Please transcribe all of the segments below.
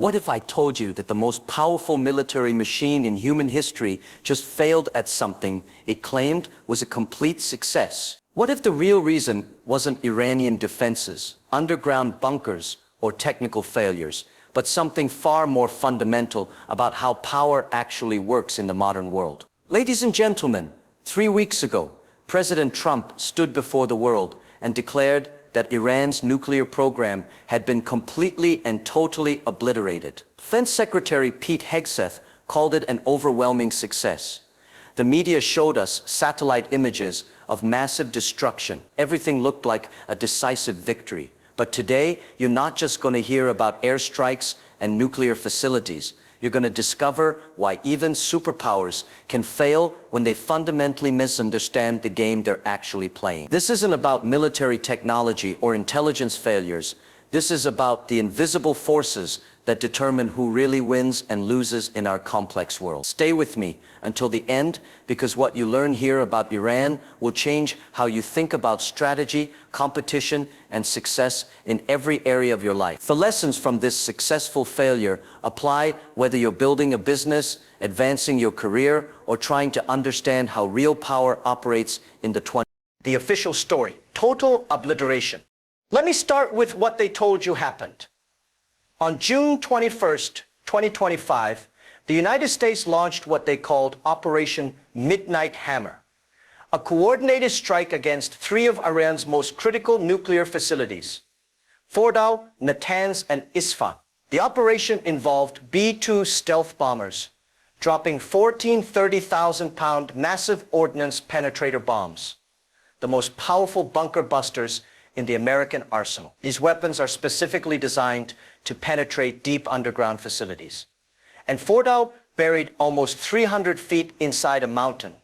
What if I told you that the most powerful military machine in human history just failed at something it claimed was a complete success? What if the real reason wasn't Iranian defenses, underground bunkers, or technical failures, but something far more fundamental about how power actually works in the modern world? Ladies and gentlemen, 3 weeks ago, President Trump stood before the world and declared that Iran's nuclear program had been completely and totally obliterated. Defense Secretary Pete Hegseth called it an overwhelming success. The media showed us satellite images of massive destruction. Everything looked like a decisive victory. But today, you're not just going to hear about airstrikes and nuclear facilities. You're going to discover why even superpowers can fail when they fundamentally misunderstand the game they're actually playing. This isn't about military technology or intelligence failures. This is about the invisible forces that determine who really wins and loses in our complex world. Stay with me until the end, because what you learn here about Iran will change how you think about strategy, competition, and success in every area of your life. The lessons from this successful failure apply whether you're building a business, advancing your career, or trying to understand how real power operates in the 20th. The official story: total obliteration. Let me start with what they told you happened. On June 21st, 2025, the United States launched what they called Operation Midnight Hammer, a coordinated strike against 3 of Iran's most critical nuclear facilities: Fordow, Natanz, and Isfahan. The operation involved B-2 stealth bombers, dropping 14 30,000-pound massive ordnance penetrator bombs, the most powerful bunker busters in the American arsenal. These weapons are specifically designed to penetrate deep underground facilities. And Fordow, buried almost 300 feet inside a mountain,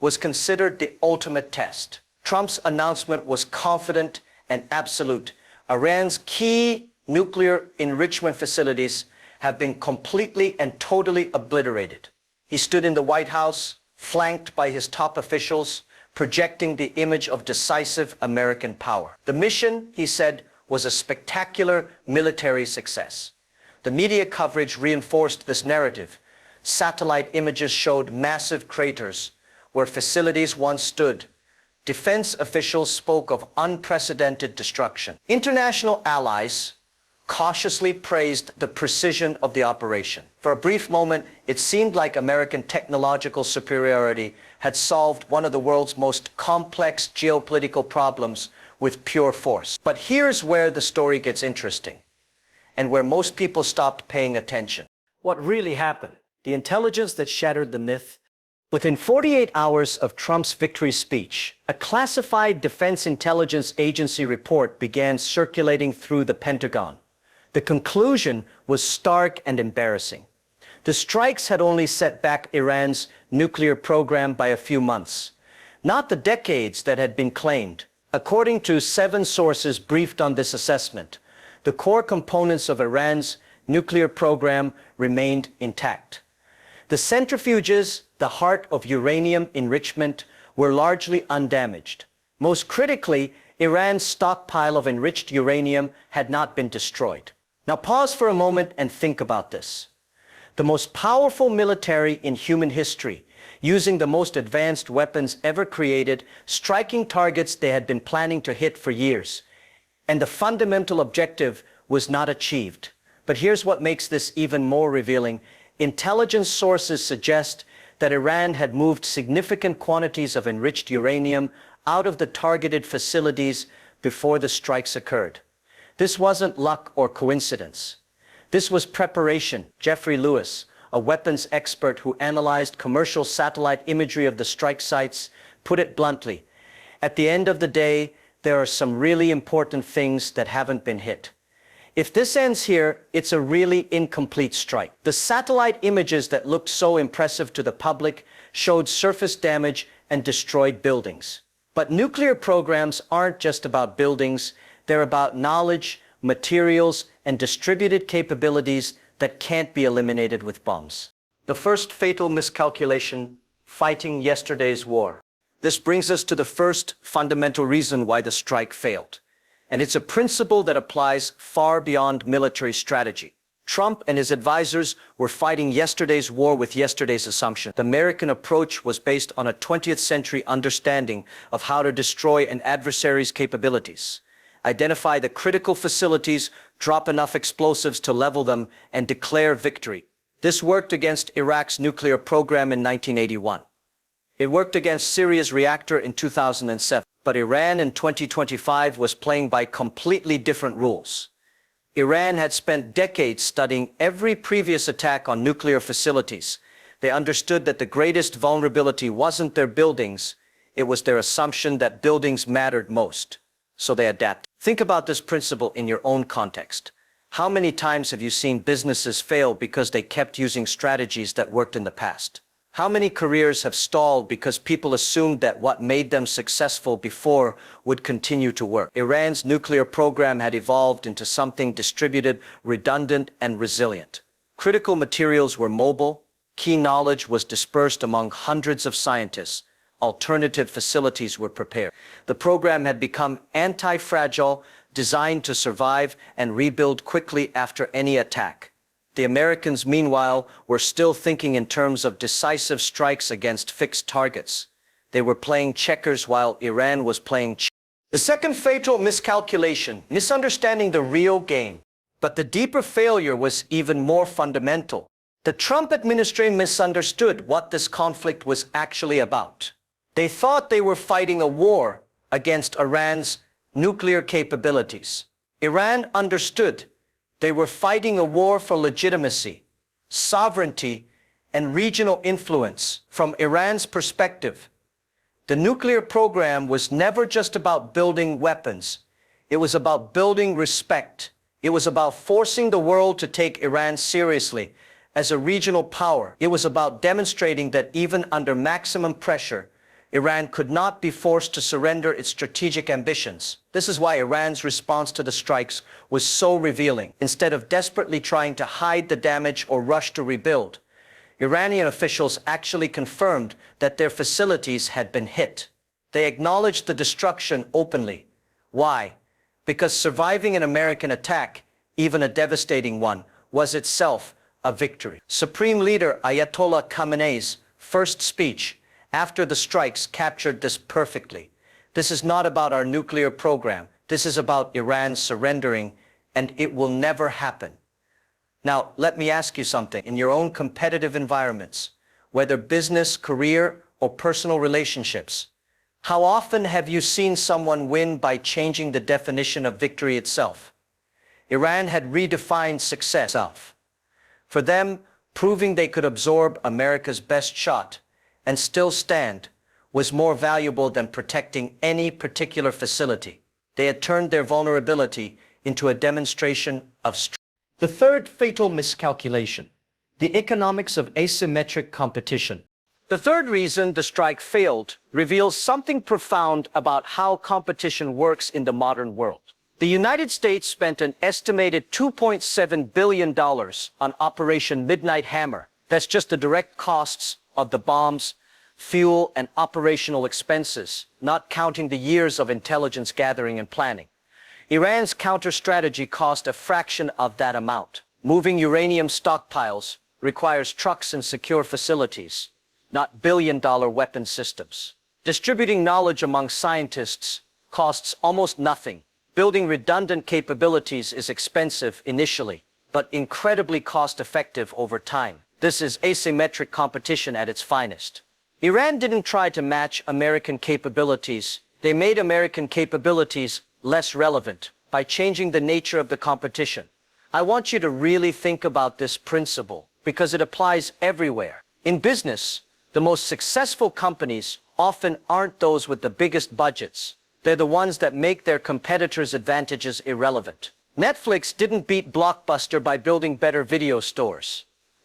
was considered the ultimate test. Trump's announcement was confident and absolute. Iran's key nuclear enrichment facilities have been completely and totally obliterated. He stood in the White House, flanked by his top officials, projecting the image of decisive American power. The mission, he said, was a spectacular military success. The media coverage reinforced this narrative. Satellite images showed massive craters where facilities once stood. Defense officials spoke of unprecedented destruction. International allies cautiously praised the precision of the operation. For a brief moment, it seemed like American technological superiority had solved one of the world's most complex geopolitical problems with pure force. But here's where the story gets interesting, and where most people stopped paying attention. What really happened? The intelligence that shattered the myth? Within 48 hours of Trump's victory speech, a classified Defense Intelligence Agency report began circulating through the Pentagon. The conclusion was stark and embarrassing. The strikes had only set back Iran's nuclear program by a few months, not the decades that had been claimed. According to 7 sources briefed on this assessment, the core components of Iran's nuclear program remained intact. The centrifuges, the heart of uranium enrichment, were largely undamaged. Most critically, Iran's stockpile of enriched uranium had not been destroyed. Now pause for a moment and think about this. The most powerful military in human history, using the most advanced weapons ever created, striking targets they had been planning to hit for years. And the fundamental objective was not achieved. But here's what makes this even more revealing. Intelligence sources suggest that Iran had moved significant quantities of enriched uranium out of the targeted facilities before the strikes occurred. This wasn't luck or coincidence. This was preparation. Jeffrey Lewis, a weapons expert who analyzed commercial satellite imagery of the strike sites, put it bluntly: at the end of the day, there are some really important things that haven't been hit. If this ends here, it's a really incomplete strike. The satellite images that looked so impressive to the public showed surface damage and destroyed buildings. But nuclear programs aren't just about buildings. They're about knowledge, materials, and distributed capabilities that can't be eliminated with bombs. The first fatal miscalculation: fighting yesterday's war. This brings us to the first fundamental reason why the strike failed. And it's a principle that applies far beyond military strategy. Trump and his advisors were fighting yesterday's war with yesterday's assumption. The American approach was based on a 20th century understanding of how to destroy an adversary's capabilities, identify the critical facilities, drop enough explosives to level them, and declare victory. This worked against Iraq's nuclear program in 1981. It worked against Syria's reactor in 2007. But Iran in 2025 was playing by completely different rules. Iran had spent decades studying every previous attack on nuclear facilities. They understood that the greatest vulnerability wasn't their buildings, it was their assumption that buildings mattered most. So they adapted. Think about this principle in your own context. How many times have you seen businesses fail because they kept using strategies that worked in the past? How many careers have stalled because people assumed that what made them successful before would continue to work? Iran's nuclear program had evolved into something distributed, redundant, and resilient. Critical materials were mobile, key knowledge was dispersed among hundreds of scientists, alternative facilities were prepared. The program had become anti-fragile, designed to survive and rebuild quickly after any attack. The Americans, meanwhile, were still thinking in terms of decisive strikes against fixed targets. They were playing checkers while Iran was playing chess. The second fatal miscalculation, misunderstanding the real game. But the deeper failure was even more fundamental. The Trump administration misunderstood what this conflict was actually about. They thought they were fighting a war against Iran's nuclear capabilities. Iran understood they were fighting a war for legitimacy, sovereignty, and regional influence. From Iran's perspective, the nuclear program was never just about building weapons. It was about building respect. It was about forcing the world to take Iran seriously as a regional power. It was about demonstrating that even under maximum pressure, Iran could not be forced to surrender its strategic ambitions. This is why Iran's response to the strikes was so revealing. Instead of desperately trying to hide the damage or rush to rebuild, Iranian officials actually confirmed that their facilities had been hit. They acknowledged the destruction openly. Why? Because surviving an American attack, even a devastating one, was itself a victory. Supreme Leader Ayatollah Khamenei's first speech after the strikes captured this perfectly. This is not about our nuclear program. This is about Iran surrendering, and it will never happen. Now, let me ask you something. In your own competitive environments, whether business, career, or personal relationships, how often have you seen someone win by changing the definition of victory itself? Iran had redefined success. For them, proving they could absorb America's best shot and still stand was more valuable than protecting any particular facility. They had turned their vulnerability into a demonstration of strength. The third fatal miscalculation, the economics of asymmetric competition. The third reason the strike failed reveals something profound about how competition works in the modern world. The United States spent an estimated $2.7 billion on Operation Midnight Hammer. That's just the direct costs of the bombs, fuel, and operational expenses, not counting the years of intelligence gathering and planning. Iran's counter-strategy cost a fraction of that amount. Moving uranium stockpiles requires trucks and secure facilities, not billion-dollar weapon systems. Distributing knowledge among scientists costs almost nothing. Building redundant capabilities is expensive initially, but incredibly cost-effective over time. This is asymmetric competition at its finest. Iran didn't try to match American capabilities. They made American capabilities less relevant by changing the nature of the competition. I want you to really think about this principle because it applies everywhere. In business, the most successful companies often aren't those with the biggest budgets. They're the ones that make their competitors' advantages irrelevant. Netflix didn't beat Blockbuster by building better video stores.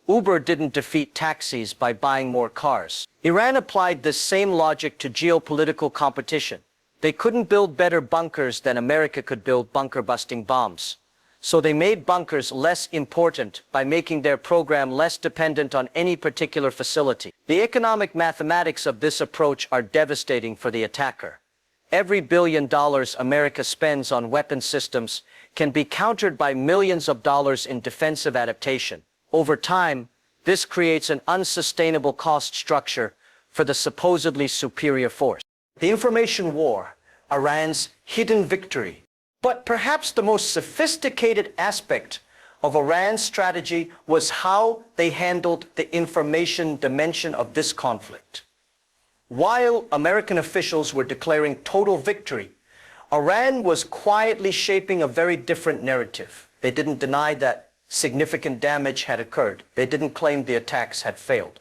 Uber didn't defeat taxis by buying more cars. Iran applied this same logic to geopolitical competition. They couldn't build better bunkers than America could build bunker-busting bombs. So they made bunkers less important by making their program less dependent on any particular facility. The economic mathematics of this approach are devastating for the attacker. Every $1 billion America spends on weapon systems can be countered by millions of dollars in defensive adaptation. Over time, this creates an unsustainable cost structure for the supposedly superior force. The information war, Iran's hidden victory. But perhaps the most sophisticated aspect of Iran's strategy was how they handled the information dimension of this conflict. While American officials were declaring total victory, Iran was quietly shaping a very different narrative. They didn't deny that significant damage had occurred. They didn't claim the attacks had failed.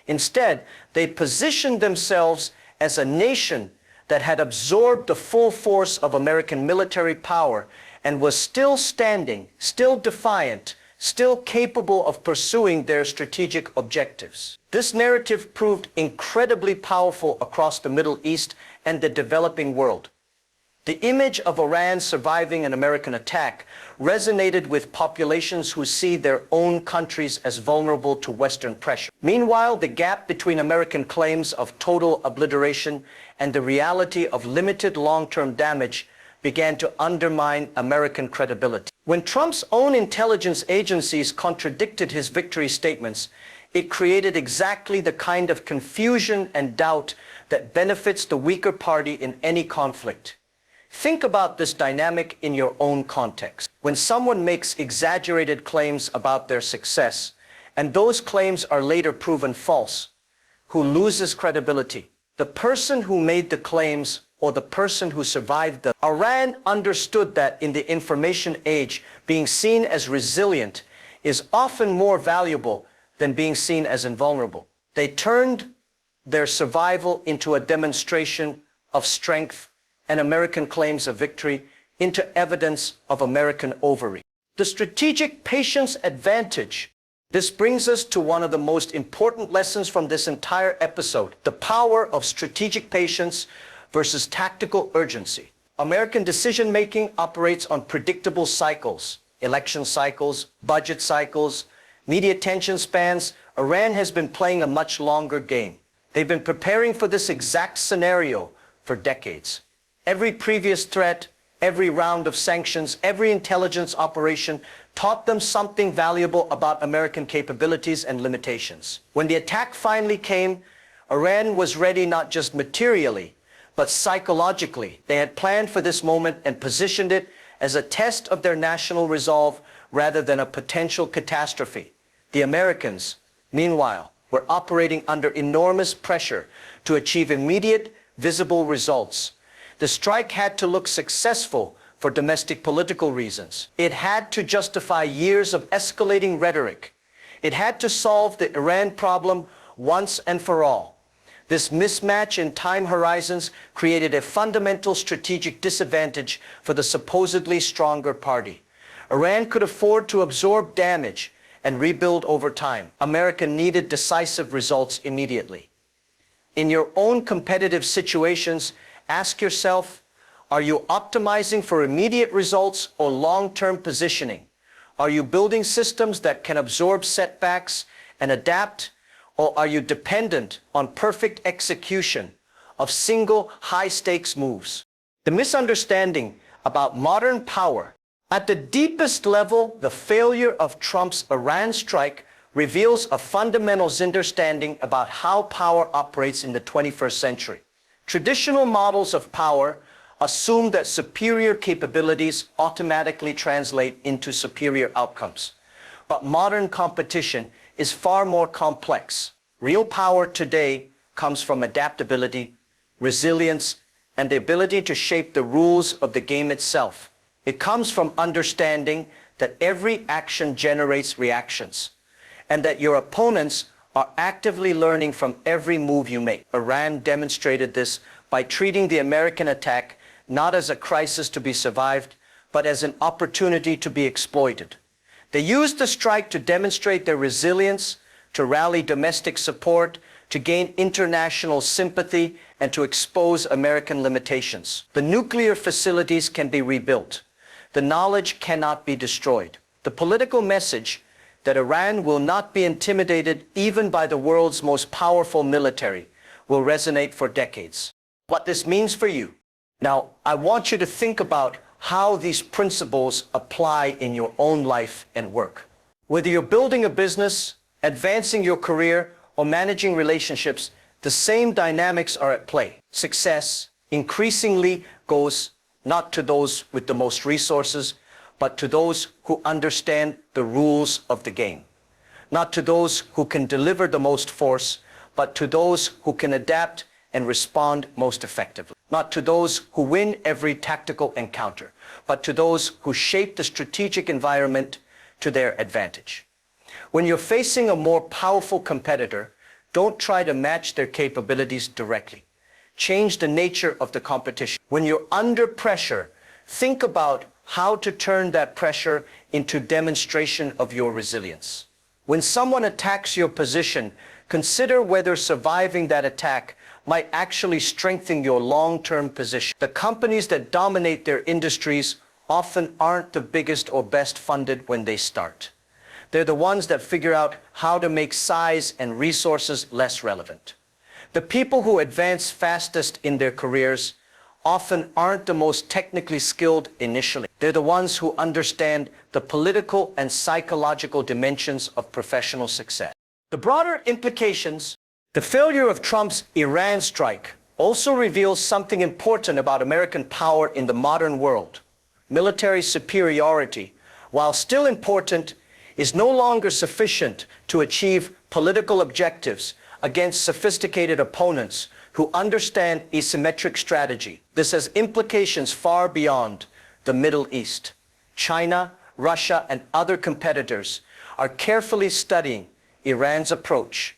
Instead, they positioned themselves as a nation that had absorbed the full force of American military power and was still standing, still defiant, still capable of pursuing their strategic objectives. This narrative proved incredibly powerful across the Middle East and the developing world. The image of Iran surviving an American attack resonated with populations who see their own countries as vulnerable to Western pressure. Meanwhile, the gap between American claims of total obliteration and the reality of limited long-term damage began to undermine American credibility. When Trump's own intelligence agencies contradicted his victory statements, it created exactly the kind of confusion and doubt that benefits the weaker party in any conflict. Think about this dynamic in your own context. When someone makes exaggerated claims about their success, and those claims are later proven false, who loses credibility? The person who made the claims or the person who survived them? Iran understood that in the information age, being seen as resilient is often more valuable than being seen as invulnerable. They turned their survival into a demonstration of strength and American claims of victory into evidence of American overreach. The strategic patience advantage. This brings us to one of the most important lessons from this entire episode: the power of strategic patience versus tactical urgency. American decision-making operates on predictable cycles, election cycles, budget cycles, media attention spans. Iran has been playing a much longer game. They've been preparing for this exact scenario for decades. Every previous threat, every round of sanctions, every intelligence operation taught them something valuable about American capabilities and limitations. When the attack finally came, Iran was ready not just materially, but psychologically. They had planned for this moment and positioned it as a test of their national resolve rather than a potential catastrophe. The Americans, meanwhile, were operating under enormous pressure to achieve immediate, visible results. The strike had to look successful for domestic political reasons. It had to justify years of escalating rhetoric. It had to solve the Iran problem once and for all. This mismatch in time horizons created a fundamental strategic disadvantage for the supposedly stronger party. Iran could afford to absorb damage and rebuild over time. America needed decisive results immediately. In your own competitive situations, ask yourself, are you optimizing for immediate results or long-term positioning? Are you building systems that can absorb setbacks and adapt, or are you dependent on perfect execution of single high-stakes moves? The misunderstanding about modern power. At the deepest level, the failure of Trump's Iran strike reveals a fundamental misunderstanding about how power operates in the 21st century. Traditional models of power assume that superior capabilities automatically translate into superior outcomes. But modern competition is far more complex. Real power today comes from adaptability, resilience, and the ability to shape the rules of the game itself. It comes from understanding that every action generates reactions, and that your opponents are actively learning from every move you make. Iran demonstrated this by treating the American attack not as a crisis to be survived, but as an opportunity to be exploited. They used the strike to demonstrate their resilience, to rally domestic support, to gain international sympathy, and to expose American limitations. The nuclear facilities can be rebuilt. The knowledge cannot be destroyed. The political message that Iran will not be intimidated even by the world's most powerful military will resonate for decades. What this means for you. Now, I want you to think about how these principles apply in your own life and work. Whether you're building a business, advancing your career, or managing relationships, the same dynamics are at play. Success increasingly goes not to those with the most resources, but to those who understand the rules of the game. Not to those who can deliver the most force, but to those who can adapt and respond most effectively. Not to those who win every tactical encounter, but to those who shape the strategic environment to their advantage. When you're facing a more powerful competitor, don't try to match their capabilities directly. Change the nature of the competition. When you're under pressure, think about how to turn that pressure into demonstration of your resilience. When someone attacks your position, consider whether surviving that attack might actually strengthen your long-term position. The companies that dominate their industries often aren't the biggest or best funded when they start. They're the ones that figure out how to make size and resources less relevant. The people who advance fastest in their careers often aren't the most technically skilled initially. They're the ones who understand the political and psychological dimensions of professional success. The broader implications, the failure of Trump's Iran strike also reveals something important about American power in the modern world. Military superiority, while still important, is no longer sufficient to achieve political objectives against sophisticated opponents who understand asymmetric strategy. This has implications far beyond the Middle East. China, Russia, and other competitors are carefully studying Iran's approach.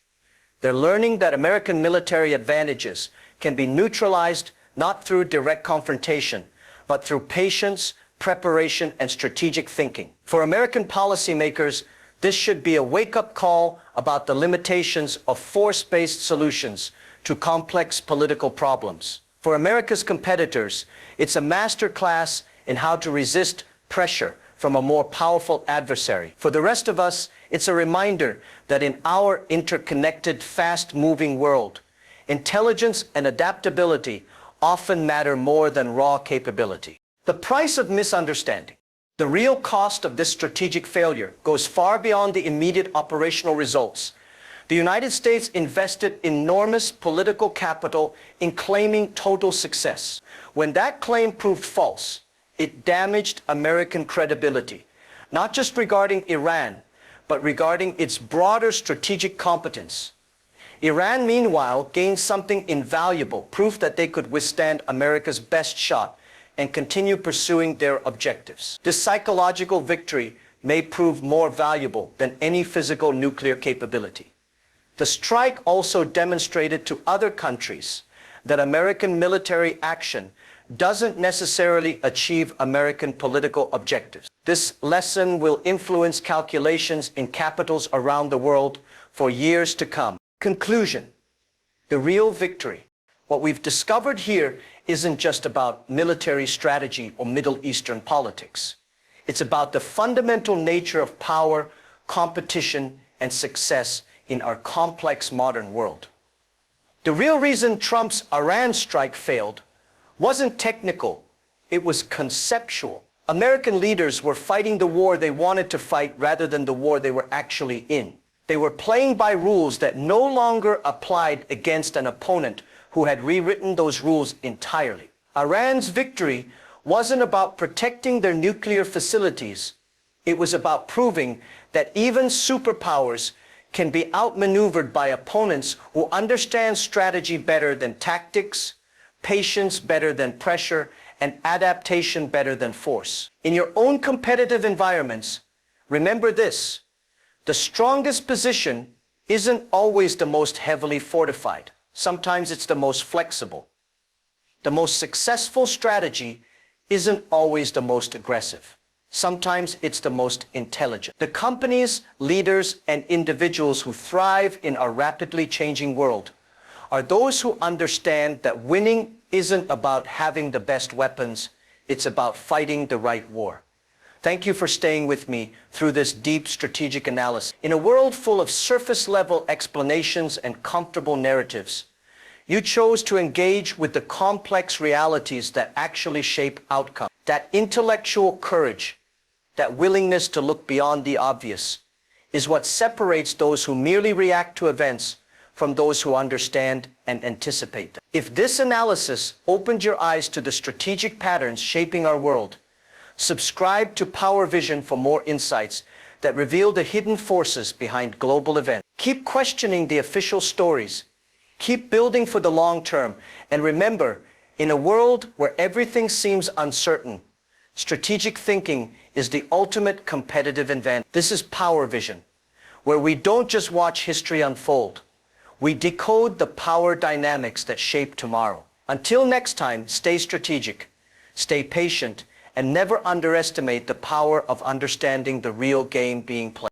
They're learning that American military advantages can be neutralized not through direct confrontation, but through patience, preparation, and strategic thinking. For American policymakers, this should be a wake-up call about the limitations of force-based solutions to complex political problems. For America's competitors, it's a master class in how to resist pressure from a more powerful adversary. For the rest of us, it's a reminder that in our interconnected, fast-moving world, intelligence and adaptability often matter more than raw capability. The price of misunderstanding. The real cost of this strategic failure goes far beyond the immediate operational results. The United States invested enormous political capital in claiming total success. When that claim proved false, it damaged American credibility, not just regarding Iran, but regarding its broader strategic competence. Iran, meanwhile, gained something invaluable, proof that they could withstand America's best shot and continue pursuing their objectives. This psychological victory may prove more valuable than any physical nuclear capability. The strike also demonstrated to other countries that American military action doesn't necessarily achieve American political objectives. This lesson will influence calculations in capitals around the world for years to come. Conclusion. The real victory. What we've discovered here isn't just about military strategy or Middle Eastern politics. It's about the fundamental nature of power, competition, and success in our complex modern world. The real reason Trump's Iran strike failed wasn't technical, it was conceptual. American leaders were fighting the war they wanted to fight rather than the war they were actually in. They were playing by rules that no longer applied against an opponent who had rewritten those rules entirely. Iran's victory wasn't about protecting their nuclear facilities. It was about proving that even superpowers can be outmaneuvered by opponents who understand strategy better than tactics, patience better than pressure, and adaptation better than force. In your own competitive environments, remember this: the strongest position isn't always the most heavily fortified. Sometimes it's the most flexible. The most successful strategy isn't always the most aggressive. Sometimes it's the most intelligent. The companies, leaders, and individuals who thrive in our rapidly changing world are those who understand that winning isn't about having the best weapons, it's about fighting the right war. Thank you for staying with me through this deep strategic analysis. In a world full of surface-level explanations and comfortable narratives, You chose to engage with the complex realities that actually shape outcomes. That intellectual courage, that willingness to look beyond the obvious, is what separates those who merely react to events from those who understand and anticipate them. If this analysis opened your eyes to the strategic patterns shaping our world, subscribe to Power Vision for more insights that reveal the hidden forces behind global events. Keep questioning the official stories. Keep building for the long term. And remember, in a world where everything seems uncertain, strategic thinking is the ultimate competitive advantage. This is Power Vision, where we don't just watch history unfold. We decode the power dynamics that shape tomorrow. Until next time, stay strategic, stay patient, and never underestimate the power of understanding the real game being played.